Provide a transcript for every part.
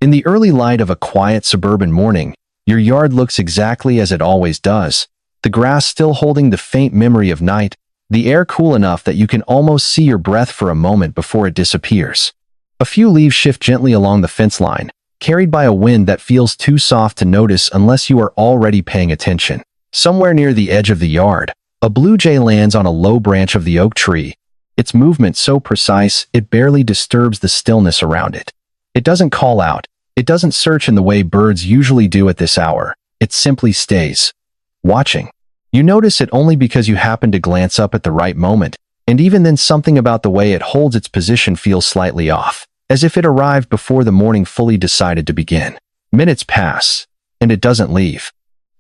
In the early light of a quiet suburban morning, your yard looks exactly as it always does, the grass still holding the faint memory of night, the air cool enough that you can almost see your breath for a moment before it disappears. A few leaves shift gently along the fence line, carried by a wind that feels too soft to notice unless you are already paying attention. Somewhere near the edge of the yard, a blue jay lands on a low branch of the oak tree, its movement so precise it barely disturbs the stillness around it. It doesn't call out, it doesn't search in the way birds usually do at this hour, it simply stays, watching. You notice it only because you happen to glance up at the right moment, and even then something about the way it holds its position feels slightly off, as if it arrived before the morning fully decided to begin. Minutes pass, and it doesn't leave.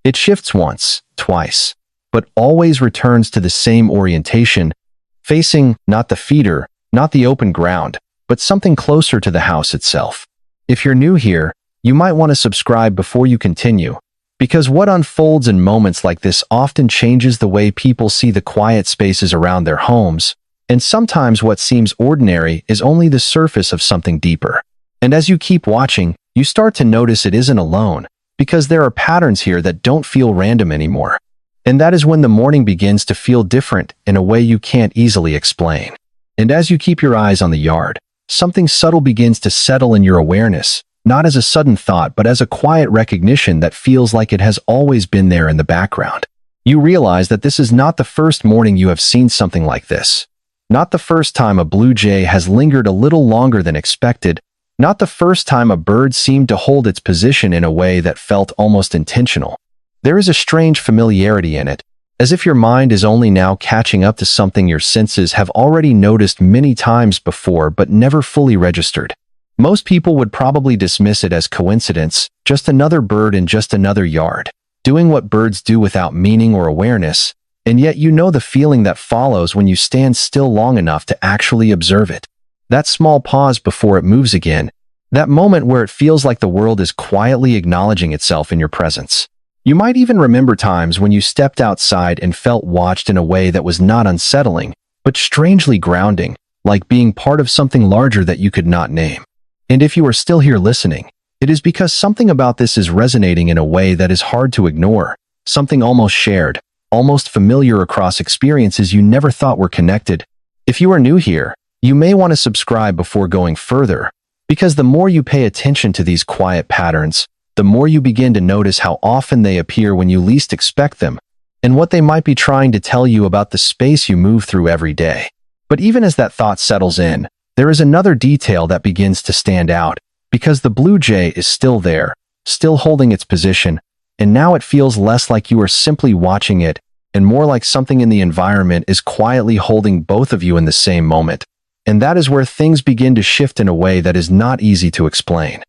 It shifts once, twice, but always returns to the same orientation, facing not the feeder, not the open ground, but something closer to the house itself. If you're new here, you might want to subscribe before you continue, because what unfolds in moments like this often changes the way people see the quiet spaces around their homes, and sometimes what seems ordinary is only the surface of something deeper. And as you keep watching, you start to notice it isn't alone, because there are patterns here that don't feel random anymore. And that is when the morning begins to feel different in a way you can't easily explain. And as you keep your eyes on the yard, something subtle begins to settle in your awareness, not as a sudden thought but as a quiet recognition that feels like it has always been there in the background. You realize that this is not the first morning you have seen something like this. Not the first time a blue jay has lingered a little longer than expected, not the first time a bird seemed to hold its position in a way that felt almost intentional. There is a strange familiarity in it, as if your mind is only now catching up to something your senses have already noticed many times before but never fully registered. Most people would probably dismiss it as coincidence, just another bird in just another yard, doing what birds do without meaning or awareness, and yet you know the feeling that follows when you stand still long enough to actually observe it. That small pause before it moves again, that moment where it feels like the world is quietly acknowledging itself in your presence. You might even remember times when you stepped outside and felt watched in a way that was not unsettling, but strangely grounding, like being part of something larger that you could not name. And if you are still here listening, it is because something about this is resonating in a way that is hard to ignore, something almost shared, almost familiar across experiences you never thought were connected. If you are new here, you may want to subscribe before going further, because the more you pay attention to these quiet patterns, the more you begin to notice how often they appear when you least expect them, and what they might be trying to tell you about the space you move through every day. But even as that thought settles in, there is another detail that begins to stand out, because the blue jay is still there, still holding its position, and now it feels less like you are simply watching it, and more like something in the environment is quietly holding both of you in the same moment. And that is where things begin to shift in a way that is not easy to explain.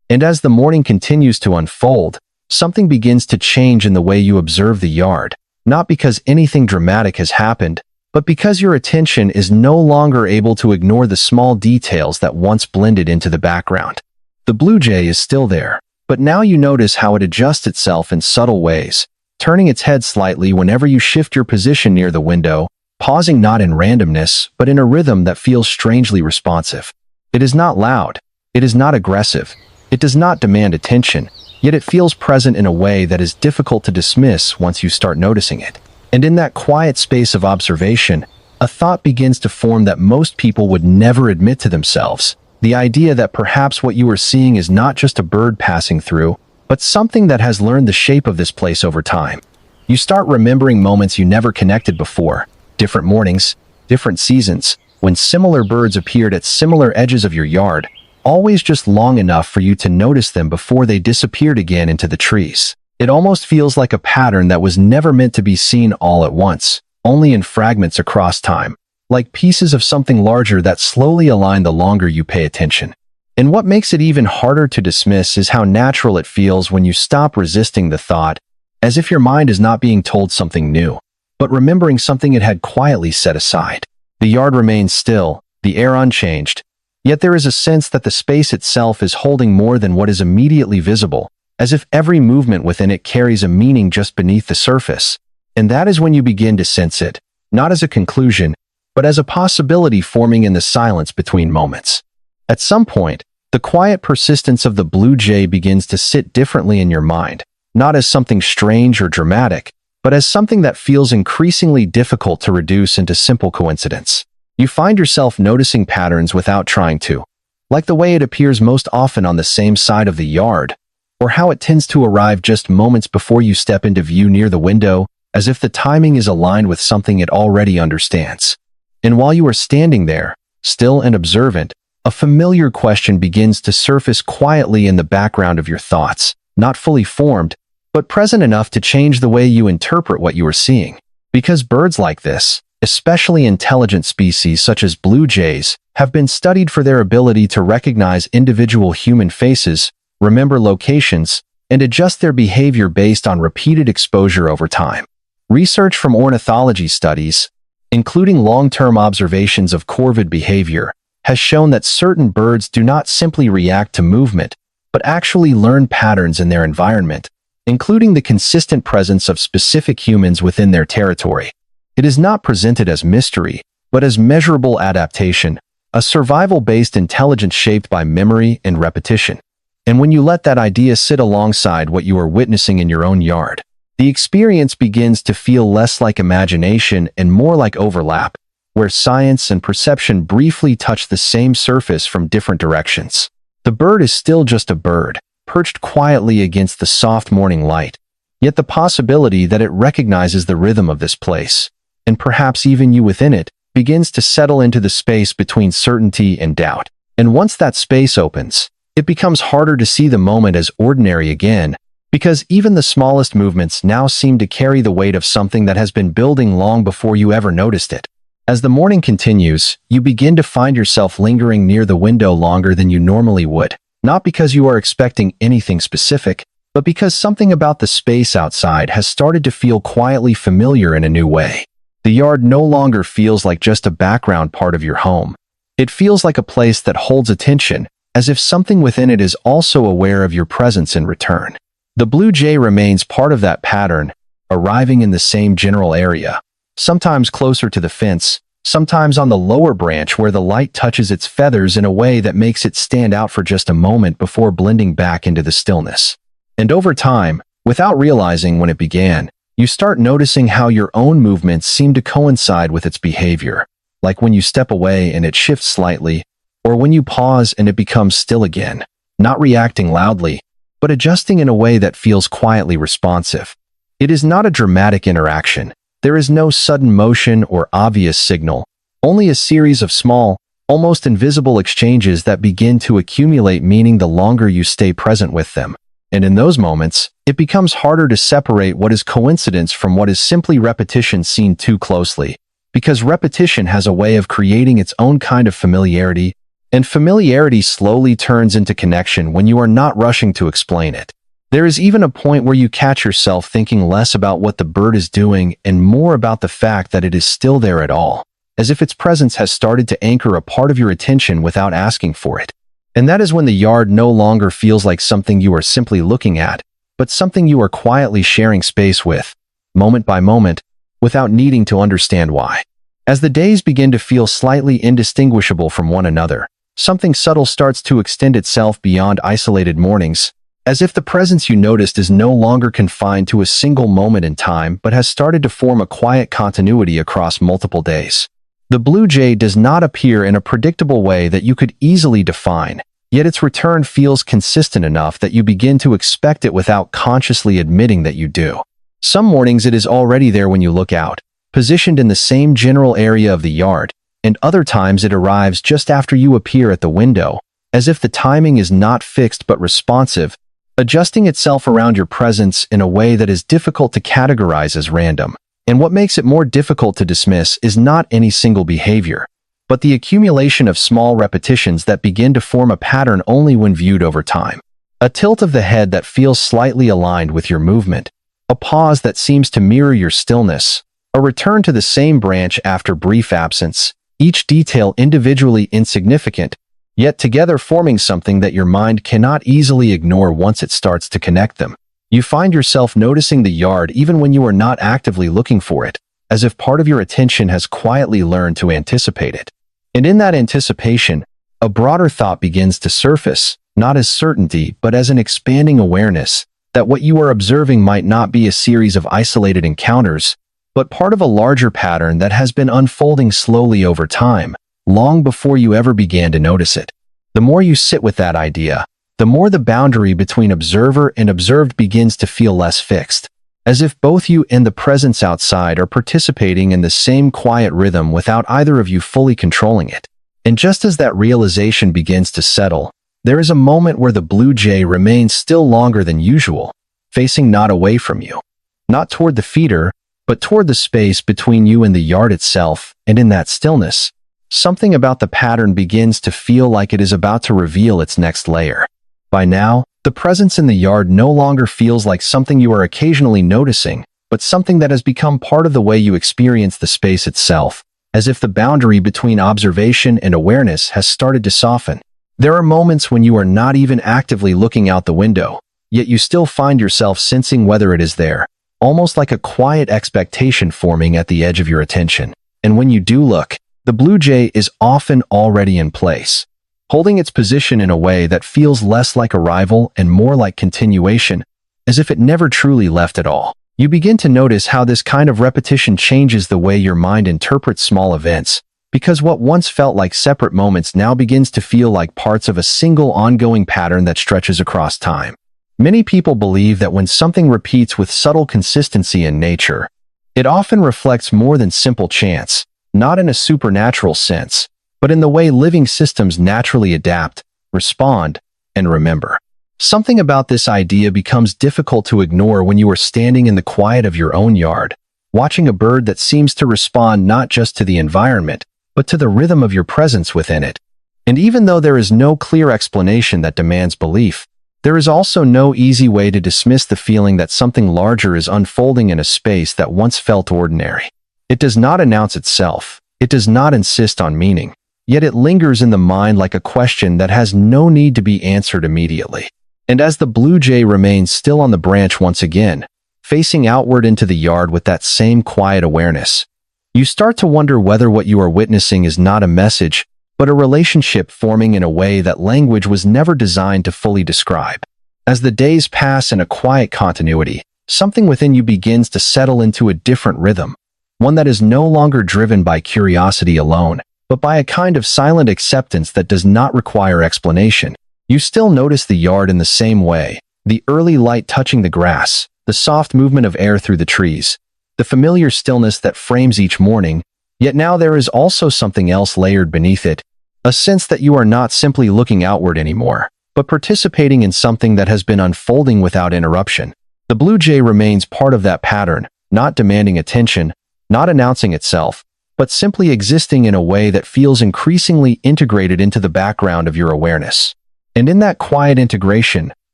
And as the morning continues to unfold, something begins to change in the way you observe the yard, not because anything dramatic has happened, but because your attention is no longer able to ignore the small details that once blended into the background. The blue jay is still there, but now you notice how it adjusts itself in subtle ways, turning its head slightly whenever you shift your position near the window, pausing not in randomness, but in a rhythm that feels strangely responsive. It is not loud, it is not aggressive, it does not demand attention, yet it feels present in a way that is difficult to dismiss once you start noticing it. And in that quiet space of observation, a thought begins to form that most people would never admit to themselves. The idea that perhaps what you are seeing is not just a bird passing through, but something that has learned the shape of this place over time. You start remembering moments you never connected before, different mornings, different seasons, when similar birds appeared at similar edges of your yard, always just long enough for you to notice them before they disappeared again into the trees. It almost feels like a pattern that was never meant to be seen all at once, only in fragments across time, like pieces of something larger that slowly align the longer you pay attention. And what makes it even harder to dismiss is how natural it feels when you stop resisting the thought, as if your mind is not being told something new, but remembering something it had quietly set aside. The yard remains still, the air unchanged, yet there is a sense that the space itself is holding more than what is immediately visible, as if every movement within it carries a meaning just beneath the surface. And that is when you begin to sense it, not as a conclusion, but as a possibility forming in the silence between moments. At some point, The quiet persistence of the blue jay begins to sit differently in your mind, not as something strange or dramatic, but as something that feels increasingly difficult to reduce into simple coincidence. You find yourself noticing patterns without trying to, like the way it appears most often on the same side of the yard, or how it tends to arrive just moments before you step into view near the window, as if the timing is aligned with something it already understands. And while you are standing there, still and observant, a familiar question begins to surface quietly in the background of your thoughts, not fully formed, but present enough to change the way you interpret what you are seeing. Because birds like this, especially intelligent species such as blue jays, have been studied for their ability to recognize individual human faces, remember locations, and adjust their behavior based on repeated exposure over time. Research from ornithology studies, including long-term observations of corvid behavior, has shown that certain birds do not simply react to movement, but actually learn patterns in their environment, including the consistent presence of specific humans within their territory. It is not presented as mystery, but as measurable adaptation, a survival-based intelligence shaped by memory and repetition. And when you let that idea sit alongside what you are witnessing in your own yard, the experience begins to feel less like imagination and more like overlap, where science and perception briefly touch the same surface from different directions. The bird is still just a bird, perched quietly against the soft morning light, yet the possibility that it recognizes the rhythm of this place, and perhaps even you within it, begins to settle into the space between certainty and doubt. And once that space opens, it becomes harder to see the moment as ordinary again, because even the smallest movements now seem to carry the weight of something that has been building long before you ever noticed it. As the morning continues, you begin to find yourself lingering near the window longer than you normally would, not because you are expecting anything specific, but because something about the space outside has started to feel quietly familiar in a new way. The yard no longer feels like just a background part of your home. It feels like a place that holds attention, as if something within it is also aware of your presence in return. The blue jay remains part of that pattern, arriving in the same general area, sometimes closer to the fence, sometimes on the lower branch where the light touches its feathers in a way that makes it stand out for just a moment before blending back into the stillness. And over time, without realizing when it began, you start noticing how your own movements seem to coincide with its behavior, like when you step away and it shifts slightly, or when you pause and it becomes still again, not reacting loudly, but adjusting in a way that feels quietly responsive. It is not a dramatic interaction. There is no sudden motion or obvious signal, only a series of small, almost invisible exchanges that begin to accumulate meaning the longer you stay present with them. And in those moments, it becomes harder to separate what is coincidence from what is simply repetition seen too closely, because repetition has a way of creating its own kind of familiarity, and familiarity slowly turns into connection when you are not rushing to explain it. There is even a point where you catch yourself thinking less about what the bird is doing and more about the fact that it is still there at all, as if its presence has started to anchor a part of your attention without asking for it. And that is when the yard no longer feels like something you are simply looking at, but something you are quietly sharing space with, moment by moment, without needing to understand why. As the days begin to feel slightly indistinguishable from one another, something subtle starts to extend itself beyond isolated mornings, as if the presence you noticed is no longer confined to a single moment in time but has started to form a quiet continuity across multiple days. The blue jay does not appear in a predictable way that you could easily define, yet its return feels consistent enough that you begin to expect it without consciously admitting that you do. Some mornings it is already there when you look out, positioned in the same general area of the yard, and other times it arrives just after you appear at the window, as if the timing is not fixed but responsive, adjusting itself around your presence in a way that is difficult to categorize as random. And what makes it more difficult to dismiss is not any single behavior, but the accumulation of small repetitions that begin to form a pattern only when viewed over time. A tilt of the head that feels slightly aligned with your movement, a pause that seems to mirror your stillness, a return to the same branch after brief absence, each detail individually insignificant, yet together forming something that your mind cannot easily ignore once it starts to connect them. You find yourself noticing the yard even when you are not actively looking for it, as if part of your attention has quietly learned to anticipate it. And in that anticipation, A broader thought begins to surface, not as certainty, but as an expanding awareness that what you are observing might not be a series of isolated encounters, but part of a larger pattern that has been unfolding slowly over time, long before you ever began to notice it. The more you sit with that idea, the more the boundary between observer and observed begins to feel less fixed, as if both you and the presence outside are participating in the same quiet rhythm without either of you fully controlling it. And just as that realization begins to settle, there is a moment where the blue jay remains still longer than usual, facing not away from you, not toward the feeder, but toward the space between you and the yard itself. And in that stillness, something about the pattern begins to feel like it is about to reveal its next layer. By now, the presence in the yard no longer feels like something you are occasionally noticing, but something that has become part of the way you experience the space itself, as if the boundary between observation and awareness has started to soften. There are moments when you are not even actively looking out the window, yet you still find yourself sensing whether it is there, almost like a quiet expectation forming at the edge of your attention. And when you do look, the blue jay is often already in place, holding its position in a way that feels less like arrival and more like continuation, as if it never truly left at all. You begin to notice how this kind of repetition changes the way your mind interprets small events, because what once felt like separate moments now begins to feel like parts of a single ongoing pattern that stretches across time. Many people believe that when something repeats with subtle consistency in nature, it often reflects more than simple chance, not in a supernatural sense, but in the way living systems naturally adapt, respond, and remember. Something about this idea becomes difficult to ignore when you are standing in the quiet of your own yard, watching a bird that seems to respond not just to the environment, but to the rhythm of your presence within it. And even though there is no clear explanation that demands belief, there is also no easy way to dismiss the feeling that something larger is unfolding in a space that once felt ordinary. It does not announce itself. It does not insist on meaning. Yet it lingers in the mind like a question that has no need to be answered immediately. And as the blue jay remains still on the branch once again, facing outward into the yard with that same quiet awareness, you start to wonder whether what you are witnessing is not a message, but a relationship forming in a way that language was never designed to fully describe. As the days pass in a quiet continuity, something within you begins to settle into a different rhythm, one that is no longer driven by curiosity alone, but by a kind of silent acceptance that does not require explanation. You still notice the yard in the same way, the early light touching the grass, the soft movement of air through the trees, the familiar stillness that frames each morning, yet now there is also something else layered beneath it, a sense that you are not simply looking outward anymore, but participating in something that has been unfolding without interruption. The blue jay remains part of that pattern, not demanding attention, not announcing itself, but simply existing in a way that feels increasingly integrated into the background of your awareness. And in that quiet integration,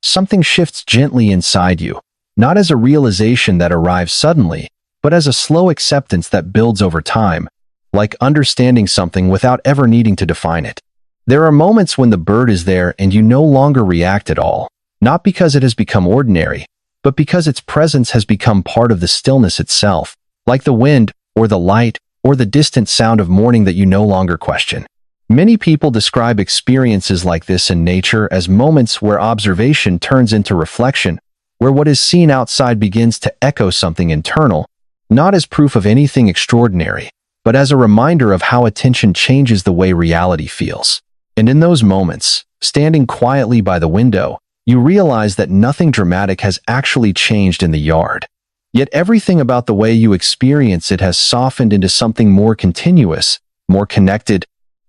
something shifts gently inside you, not as a realization that arrives suddenly, but as a slow acceptance that builds over time, like understanding something without ever needing to define it. There are moments when the bird is there and you no longer react at all, not because it has become ordinary, but because its presence has become part of the stillness itself, like the wind, or the light, or the distant sound of morning that you no longer question. Many people describe experiences like this in nature as moments where observation turns into reflection, where what is seen outside begins to echo something internal, not as proof of anything extraordinary, but as a reminder of how attention changes the way reality feels. And in those moments, standing quietly by the window, you realize that nothing dramatic has actually changed in the yard. Yet everything about the way you experience it has softened into something more continuous, more connected,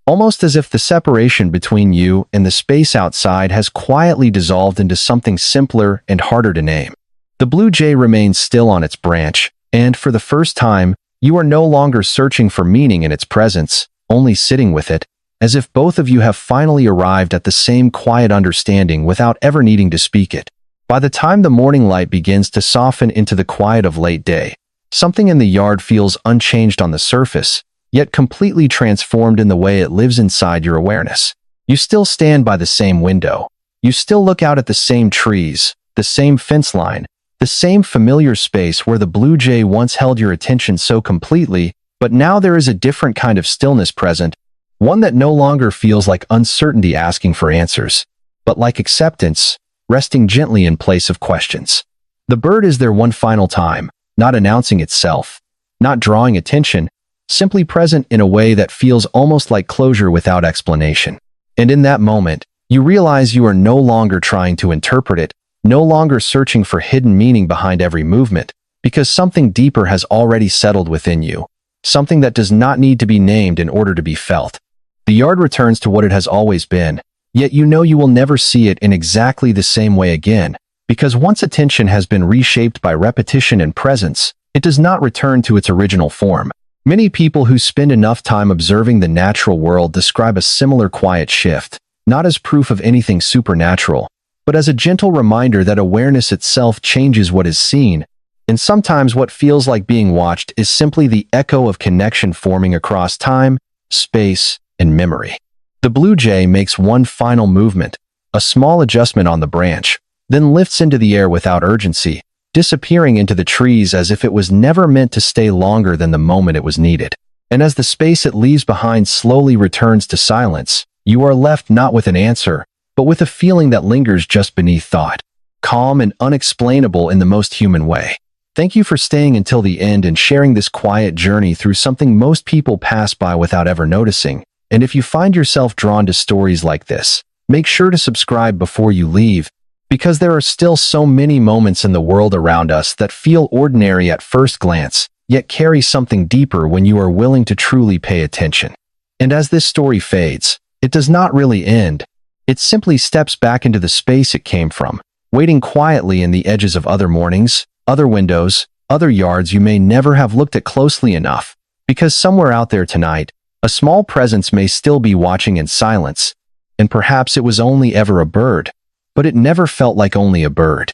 almost as if the separation between you and the space outside has quietly dissolved into something simpler and harder to name. The blue jay remains still on its branch, and for the first time, you are no longer searching for meaning in its presence, only sitting with it, as if both of you have finally arrived at the same quiet understanding without ever needing to speak it. By the time the morning light begins to soften into the quiet of late day, something in the yard feels unchanged on the surface, yet completely transformed in the way it lives inside your awareness. You still stand by the same window. You still look out at the same trees, the same fence line, the same familiar space where the blue jay once held your attention so completely, but now there is a different kind of stillness present, One that no longer feels like uncertainty asking for answers, but like acceptance, resting gently in place of questions. The bird is there one final time, not announcing itself, not drawing attention, simply present in a way that feels almost like closure without explanation. And in that moment, you realize you are no longer trying to interpret it, no longer searching for hidden meaning behind every movement, because something deeper has already settled within you, something that does not need to be named in order to be felt. The yard returns to what it has always been, yet you know you will never see it in exactly the same way again, because once attention has been reshaped by repetition and presence, it does not return to its original form. Many people who spend enough time observing the natural world describe a similar quiet shift, not as proof of anything supernatural, but as a gentle reminder that awareness itself changes what is seen, and sometimes what feels like being watched is simply the echo of connection forming across time, space, and memory. The blue jay makes one final movement, a small adjustment on the branch, then lifts into the air without urgency, disappearing into the trees as if it was never meant to stay longer than the moment it was needed. And as the space it leaves behind slowly returns to silence, you are left not with an answer, but with a feeling that lingers just beneath thought, calm and unexplainable in the most human way. Thank you for staying until the end and sharing this quiet journey through something most people pass by without ever noticing. And if you find yourself drawn to stories like this, make sure to subscribe before you leave, because there are still so many moments in the world around us that feel ordinary at first glance, yet carry something deeper when you are willing to truly pay attention. And as this story fades, it does not really end. It simply steps back into the space it came from, waiting quietly in the edges of other mornings, other windows, other yards you may never have looked at closely enough, because somewhere out there tonight, a small presence may still be watching in silence, and perhaps it was only ever a bird, but it never felt like only a bird.